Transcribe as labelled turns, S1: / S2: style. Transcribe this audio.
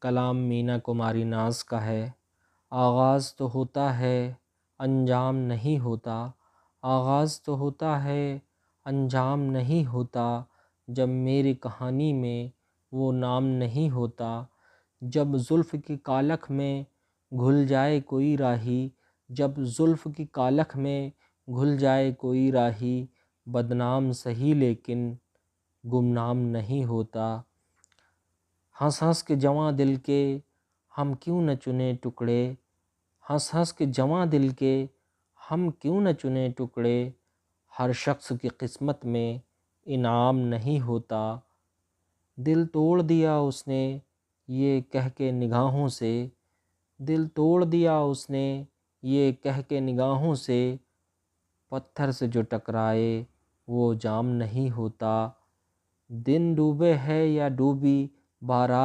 S1: کلام مینا کماری ناز کا ہے۔ آغاز تو ہوتا ہے انجام نہیں ہوتا، آغاز تو ہوتا ہے انجام نہیں ہوتا، جب میری کہانی میں وہ نام نہیں ہوتا۔ جب زلف کی کالکھ میں گھل جائے کوئی راہی، جب زلف کی کالکھ میں گھل جائے کوئی راہی، بدنام سہی لیکن گمنام نہیں ہوتا۔ ہنس ہنس کے جواں دل کے ہم کیوں نہ چنے ٹکڑے، ہنس ہنس کے جواں دل کے ہم کیوں نہ چنے ٹکڑے، ہر شخص کی قسمت میں انعام نہیں ہوتا۔ دل توڑ دیا اس نے یہ کہہ کے نگاہوں سے، دل توڑ دیا اس نے یہ کہہ کے نگاہوں سے، پتھر سے جو ٹکرائے وہ جام نہیں ہوتا۔ دن ڈوبے ہے یا ڈوبی بارات